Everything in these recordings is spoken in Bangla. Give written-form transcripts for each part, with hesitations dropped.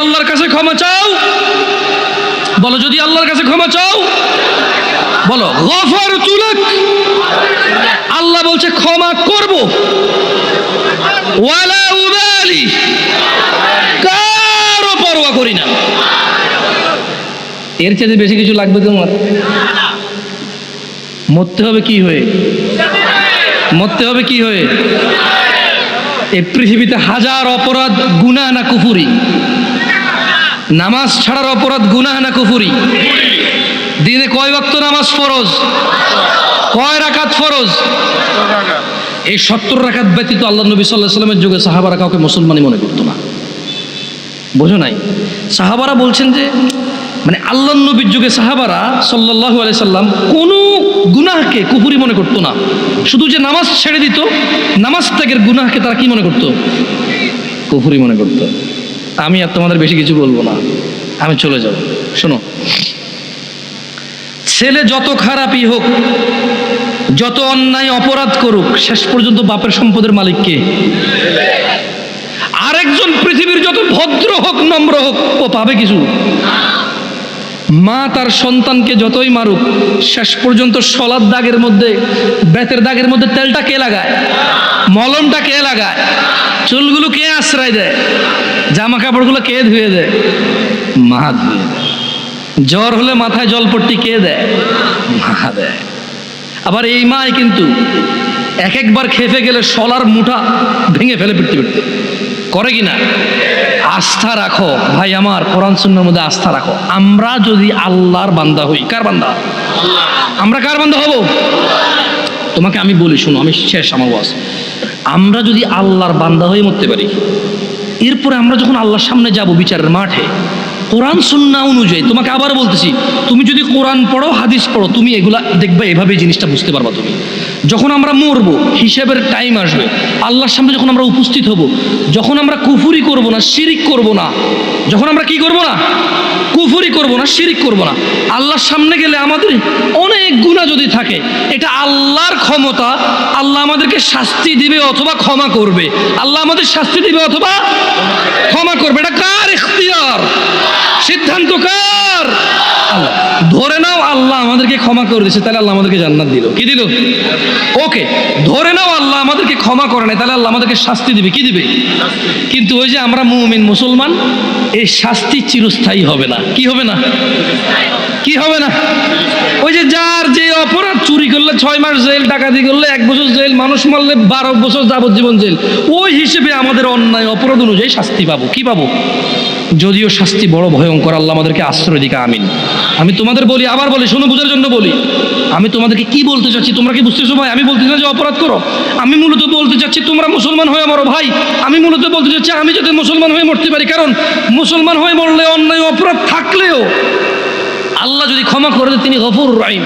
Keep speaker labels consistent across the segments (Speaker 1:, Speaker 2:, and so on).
Speaker 1: আল্লাহর কাছে ক্ষমা চাও, বলো যদি আল্লাহর কাছে ক্ষমা চাও, বলো গফারতু লাক, আল্লাহ বলছে ক্ষমা করব, ওয়ালা উবালি, কারো পরোয়া করি না। এর চেয়ে বেশি কিছু লাগবে তোমার? মরতে হবে কি হয়ে? মরতে হবে কি হয়ে? এই পৃথিবীতে হাজার অপরাধ গুনাহ না কুফরি? নামাজ ছাড়ার অপরাধ গুনাহ না কুফরি? দিনে কয় ওয়াক্ত নামাজ ফরজ? কয় রাকাত ফরজ? এই 70 রাকাত ব্যতীত আল্লাহ নবী সাল্লাল্লাহু আলাইহি ওয়াসাল্লামের যুগে সাহাবারা কাউকে মুসলমানই মনে করতো না। বোঝো নাই? সাহাবারা বলছেন যে মানে আল্লাহ নবীর যুগে সাহাবারা সাল্লাল্লাহু আলাইহি সাল্লাম কোনো গুনাহকে কুফরি মনে করতো না। শুধু যে নামাজ ছেড়ে দিত, নামাজ ত্যাগের গুনাহকে তারা কি মনে করতো? কুফরি মনে করতো। আমি আর তোমাদের বেশি কিছু বলবো না, আমি চলে যাব। শোনো, ছেলে যত খারাপই হোক, যত অন্যায় অপরাধ করুক, শেষ পর্যন্ত বাপের সম্পদের মালিক কে? আরেকজন পৃথিবীর যত ভদ্র হোক, নম্র হোক, ও পাবে কিছু? মা তার সন্তানকে যতই মারুক, শেষ পর্যন্ত শলার দাগের মধ্যে, বেতের দাগের মধ্যে তেলটা কে লাগায়? মলমটা কে লাগায়? চুলগুলো কে আশ্রয় দেয়? জামা কাপড়গুলো কে ধুয়ে দেয়? মা ধুয়ে দেয়। জ্বর হলে মাথায় জলপট্টি কে দেয়? মা দেয়। আবার এই মাই কিন্তু এক একবার খেপে গেলে শলার মুঠা ভেঙে ফেলে পিটতে পিটতে, করে কিনা? আস্থা রাখো ভাই আমার, কোরআন সুন্নাহর মধ্যে আস্থা রাখো। আমরা যদি আল্লাহর বান্দা হই, কার বান্দা? আমরা কার বান্দা হব? তোমাকে আমি বলি, শোনো, আমি শেষ আমার ওয়াজ। আমরা যদি আল্লাহর বান্দা হয়ে মরতে পারি, এরপরে আমরা যখন আল্লাহর সামনে যাব বিচারের মাঠে, কোরআন সুন্নাহ অনুযায়ী, তোমাকে আবার বলতেছি, তুমি যদি কোরআন পড়ো, হাদিস পড়ো, তুমি এগুলা দেখবে, এভাবে জিনিসটা বুঝতে পারবা। তুমি যখন আমরা মরবো, হিসেবের টাইম আসবে, আল্লাহর সামনে যখন আমরা উপস্থিত হব, যখন আমরা কুফরি করব না, শিরিক করব না, যখন আমরা কি করব না, কুফরি করব না, শিরিক করব না, আল্লাহর সামনে গেলে আমাদের অনেক গুনাহ যদি থাকে, এটা আল্লাহর ক্ষমতা। আল্লাহ আমাদেরকে শাস্তি দিবে অথবা ক্ষমা করবে। আল্লাহ আমাদের শাস্তি দিবে অথবা ক্ষমা করবে। এটা কার ইখতিয়ার? সিদ্ধান্ত কার? আল্লাহ। ধরে নাও আল্লাহ আমাদেরকে ক্ষমা করে দিয়েছে, তাহলে আল্লাহ আমাদেরকে জান্নাত দিল। কি দিল? ওকে। ধরে নাও আল্লাহ আমাদেরকে ক্ষমা করে নাই, তাহলে আল্লাহ আমাদেরকে শাস্তি দিবে। কি দিবে? কিন্তু ওই যে আমরা মুমিন মুসলমান, এই শাস্তি চিরস্থায়ী হবে না। কি হবে না? কি হবে না? ওই যে যার যে অপরাধ, চুরি করলে 6 মাস জেল, ডাকাতি করলে 1 বছর জেল, মানুষ মারলে 12 বছর যাবজ্জীবন জেল, ওই হিসেবে আমাদের অন্যায় অপরাধ অনুযায়ী শাস্তি পাবো। কি পাবো? যদিও শাস্তি বড় ভয়ঙ্কর, আল্লাহ আমাদেরকে আশ্রয় দিক। আমিন। আমি তোমাদের বলি, আবার বলি, শোনো, বোঝার জন্য বলি। আমি তোমাদেরকে কি বলতে চাচ্ছি, তোমরা কি বুঝতেছো ভাই? আমি বলতে চাই যে অপরাধ করো। আমি মূলত বলতে চাচ্ছি তোমরা মুসলমান হয়ে মরো ভাই। আমি মূলত বলতে চাচ্ছি আমি যাতে মুসলমান হয়ে মরতে পারি, কারণ মুসলমান হয়ে মরলে অন্যায় অপরাধ থাকলেও আল্লাহ যদি ক্ষমা করে দেন, তিনি গফুরুর রহিম।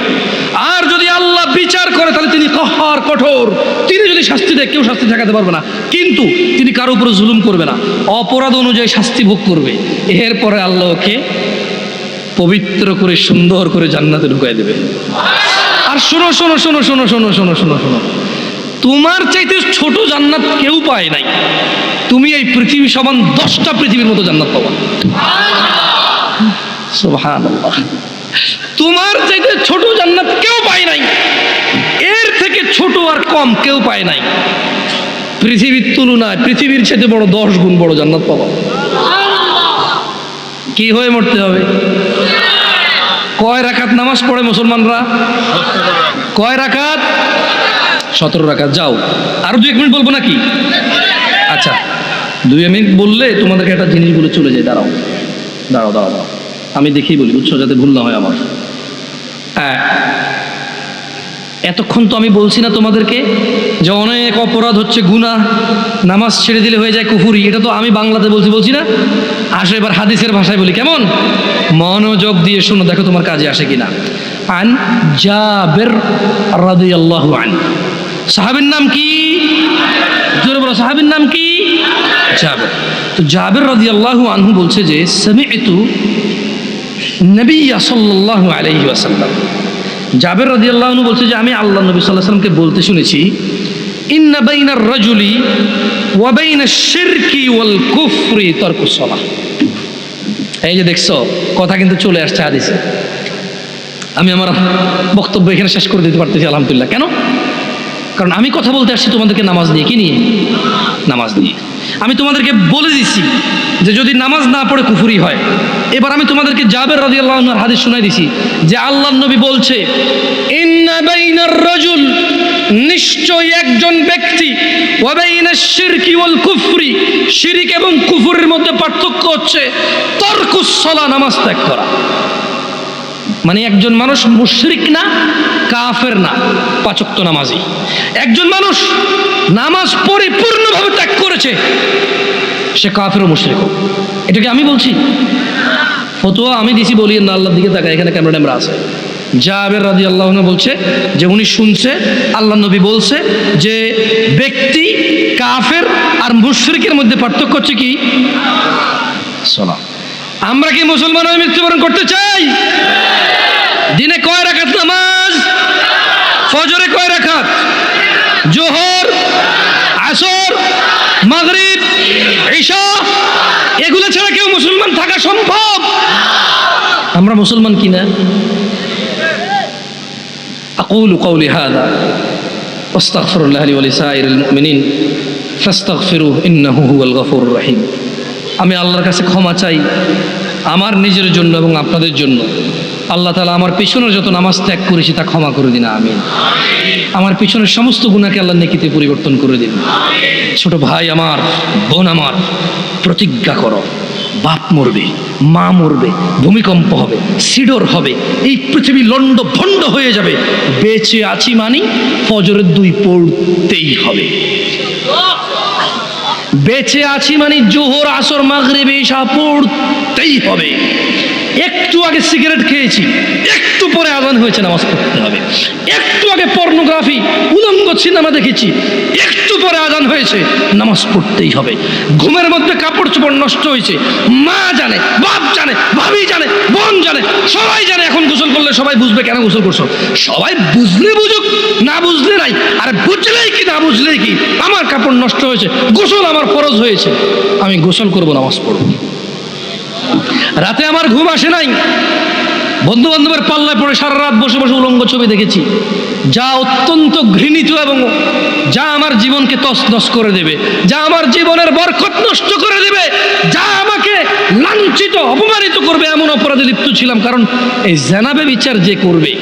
Speaker 1: আর যদি আল্লাহ বিচার করে, তাহলে তিনি কাহ্হার, কঠোর। তিনি যদি শাস্তি দেয়, কেউ শাস্তি ঠেকাতে পারবে না, কিন্তু তিনি কারো উপরে জুলুম করবে না, অপরাধ অনুযায়ী শাস্তি ভোগ করবে। এরপরে আল্লাহকে পবিত্র করে সুন্দর করে জান্নাতে ঢুকাই দেবে। আর শোনো শোনো শোনো শোনো শোনো শোনো শোনো শোনো, তোমার চাইতে ছোট জান্নাত কেউ পায় নাই। তুমি এই পৃথিবী সমান 10টা পৃথিবীর মতো জান্নাত পাবা। সুবহানাল্লাহ। তোমার চাইতে ছোট জান্নাত কেউ পায় নাই, এর থেকে ছোট আর কম কেউ পায় নাই। পৃথিবীর তুলনায় পৃথিবীর চাইতে বড় 10 গুণ বড় জান্নাত পাবা। কি হয়ে মরতে হবে? কয় রাকাত নামাজ পড়ে মুসলমানরা? কয় রাকাত? 17 রাকাত। যাও, আরো 2 মিনিট বলবো নাকি? আচ্ছা, 2 মিনিট বললে তোমাদেরকে একটা জিনিস বলে চলে যায়। দাঁড়াও দাঁড়াও দাঁড়াও দাঁড়াও, আমি দেখেই বলি, বুঝছো, যাতে ভুল না হয় আমার। হ্যাঁ, এতক্ষণ তো আমি বলছি না তোমাদেরকে যে অনেক অপরাধ হচ্ছে গুনাহ, নামাজ ছেড়ে দিলে হয়ে যায় কুফরি। এটা তো আমি বাংলাতে বলছি না। আসো এবার হাদিসের ভাষায় বলি, কেমন? মনোযোগ দিয়ে শোনো, দেখো তোমার কাজে আসে কিনা। আন জাবের রাদিয়াল্লাহু আনহু, সাহাবীর নাম কি? জোরে বলো, সাহাবীর নাম কি? জাবের। তো জাবের রাদিয়াল্লাহু আনহু বলছে যে সামি'তু নবী সাল্লাল্লাহু আলাইহি ওয়াসাল্লাম, জাবের রাদিয়াল্লাহু আনহু বলছে যে আমি আল্লাহ নবী সাল্লাল্লাহু আলাইহি ওয়াসাল্লামকে বলতে শুনেছি, ইন্না বাইনার রাজুলি ওয়া বাইনাশ শিরকি ওয়াল কুফরি তারকুস সালাহ। এই যে দেখছো, কথা কিন্তু চলে আসছে হাদিসে। আমি আমার বক্তব্য এখানে শেষ করে দিতে পারতেছি আলহামদুলিল্লাহ। কেন? কারণ আমি কথা বলতে আসছি তোমাদেরকে নামাজ নিয়ে। কি নিয়ে? নামাজ নিয়ে। আমি তোমাদেরকে বলে দিচ্ছি যে যদি নামাজ না পড়ে কুফরি হয়। এবার আমি তোমাদেরকে জাবের রাদিয়াল্লাহু আনহুর হাদিস শোনাই দিছি যে আল্লাহর নবী বলছে, ইন্না বাইনার রাজুল, নিশ্চয় একজন ব্যক্তি, ওয়া বাইনাশ শিরকি ওয়াল কুফরি, শিরক এবং কুফরের মধ্যে পার্থক্য হচ্ছে তারকুস সালাহ, নামাজ ত্যাগ করা। মানে একজন মানুষ মুশরিক না, কাফের না, পাঁচ ওয়াক্ত নামাজি। একজন মানুষ নামাজ পরিপূর্ণভাবে ত্যাগ করেছে, সে কাফের ও মুশরিক। এটাকে আমি বলছি, ফতোয়া আমি দিছি, বলি না। আল্লাহর দিকে তাকায়, এখানে ক্যামেরা আছে। জাবের রাদিয়াল্লাহু আনহু বলছে যে উনি শুনছে আল্লাহ নবী বলছে যে ব্যক্তি কাফের আর মুশরিকের মধ্যে পার্থক্য হচ্ছে কি? সালাত। আমরা কি মুসলমান হয়ে মৃত্যুবরণ করতে চাই? দিনে কয় রাকাত নামাজ? ফজরে কয় রাকাত? জোহর, আসর, মাগরিব, ইশা, এগুলো ছাড়া কেউ মুসলমান থাকা সম্ভব? আমরা মুসলমান কিনা? আকুলু কওলি হাযা ওয়াস্তাগফিরুল্লাহ লি ওয়া লিসাইরিল মুমিনিন ফাস্তাগফিরুহু ইন্নাহু হুয়াল গফুরুর রহিম। আমি আল্লাহর কাছে ক্ষমা চাই আমার নিজের জন্য এবং আপনাদের জন্য। আল্লাহ তাআলা আমার পিছনের যত নামাজ ত্যাগ করেছি তা ক্ষমা করে দিন, আমিন। আমার পিছনের সমস্ত গুনাহকে আল্লাহ নেকিতে পরিবর্তন করে দিন। ছোট ভাই আমার, বোন আমার, প্রতিজ্ঞা করো, বাপ মরবে, মা মরবে, ভূমিকম্প হবে, সিডর হবে, এই পৃথিবী লন্ড ভন্ড হয়ে যাবে, বেঁচে আছি মানি ফজরের 2 পড়তেই হবে। বেঁচে আছি মানে জোহর, আসর, মাগরিব, ইশা পড়তেই হবে। একটু আগে সিগারেট খেয়েছি, একটু পরে আযান হয়েছে, নামাজ পড়তে হবে। একটু আগে পর্নোগ্রাফি, উলঙ্গ সিনেমা দেখেছি, একটু পরে আযান হয়েছে, নামাজ পড়তেই হবে। ঘুমের মধ্যে কাপড় চোপড় নষ্ট হয়েছে, মা জানে, বাপ জানে, ভাবি জানে, বোন জানে, সবাই জানে। এখন গোসল করলে সবাই বুঝবে কেন গোসল করছো। সবাই বুঝলে বুঝুক, না বুঝলে নাই। আর বুঝলেই কি না বুঝলেই কি, আমার কাপড় নষ্ট হয়েছে, গোসল আমার ফরজ হয়েছে, আমি গোসল করবো, নামাজ পড়বো। রাতে আমার ঘুম আসে নাই, বন্ধু বান্ধবের পাল্লায় পড়ে সারা রাত বসে বসে উলঙ্গ ছবি দেখেছি, যা অত্যন্ত ঘৃণিত এবং যা আমার জীবনকে তছনছ করে দেবে, যা আমার জীবনের বরকত নষ্ট করে দেবে, যা আমাকে লাঞ্ছিত অপমানিত করবে, এমন অপরাধে লিপ্ত ছিলাম। কারণ এই জানাবে বিচার যে করবে,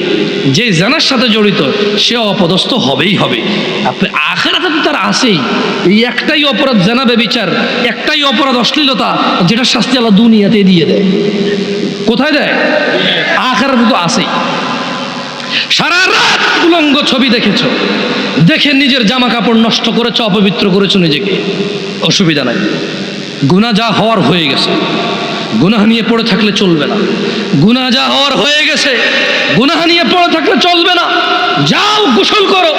Speaker 1: যে জানার সাথে জড়িত, সে অপদস্থ হবেই হবে। আপনি আখিরাতে তো তার আছেই। এই একটাই অপরাধ জানাবে বিচার, একটাই অপরাধ অশ্লীলতা, যেটা শাস্তি আল্লাহ দুনিয়াতে দিয়ে দেয়। কোথায় দেয়? আখিরাতে তো আছেই। সারা রাত উলঙ্গ ছবি দেখেছো, দেখে নিজের জামা কাপড় নষ্ট করেছো, অপবিত্র করেছো নিজেকে, অসুবিধা নাই। গুনাহ যা হওয়ার হয়ে গেছে, গুনাহ নিয়ে পড়ে থাকলে চলবে না। গুনাহ যা হওয়ার হয়ে গেছে, গুনাহ নিয়ে পড়ে থাকলে চলবে না। যাও গোসল করো,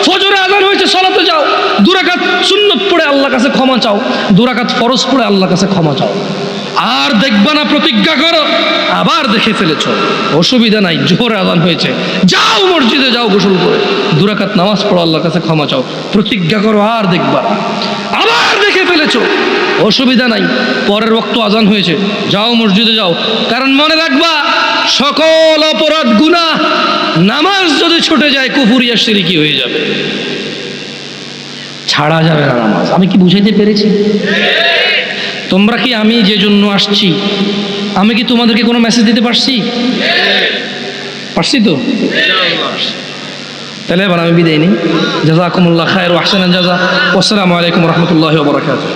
Speaker 1: ফজরে আযান হয়েছে, সালাতে যাও, 2 রাকাত সুন্নত পড়ে আল্লাহর কাছে ক্ষমা চাও, 2 রাকাত ফরজ পড়ে আল্লাহর কাছে ক্ষমা চাও। আর দেখবা না, প্রতিজ্ঞা করো। আবার দেখে ফেলেছো, অসুবিধা নাই, জোহরে আযান হয়েছে, যাও মসজিদে, যাও গোসল করে 2 রাকাত নামাজ পড়ো, আল্লাহর কাছে ক্ষমা চাও, প্রতিজ্ঞা করো। আর দেখবা না, আবার দেখে ফেলেছো, অসুবিধা নাই, পরের ওয়াক্ত আযান হয়েছে, যাও মসজিদে যাও। কারণ মনে রাখবা, সকল অপরাধ গুনাহ, নামাজ যদি ছুটে যায় কুফরি আর শিরকি হয়ে যাবে, ছাড়া যাবে না নামাজ। আমি কি বুঝাইতে পেরেছি? তোমরা কি, আমি যে জন্য আসছি, আমি কি তোমাদেরকে কোনো মেসেজ দিতে পারছি? পারছি তো? তাহলে এবার আমি বিদায় নিই। জাযাকুমুল্লাহ খায়র ওয়া আহসানাল জাযা। ওয়াসসালামু আলাইকুম ওয়া রাহমাতুল্লাহি ওয়া বারাকাতুহু।